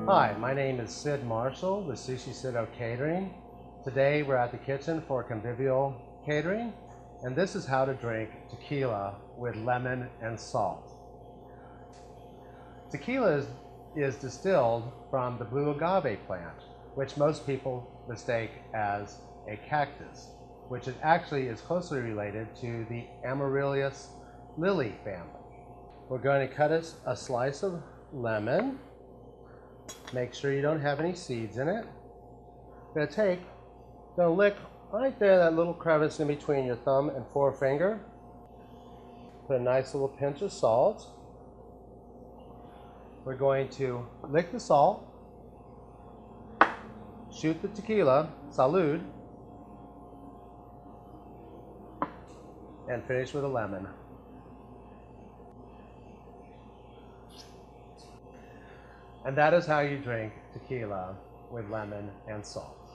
Hi, my name is Sid Marshall with Sushi Sido Catering. Today we're at the kitchen for convivial catering, and this is how to drink tequila with lemon and salt. Tequila is distilled from the blue agave plant, which most people mistake as a cactus, which actually is closely related to the Amaryllis lily family. We're going to cut a slice of lemon. Make sure you don't have any seeds in it. Gonna lick right there, that little crevice in between your thumb and forefinger. Put a nice little pinch of salt. We're going to lick the salt, shoot the tequila, salud, and finish with a lemon. And that is how you drink tequila with lemon and salt.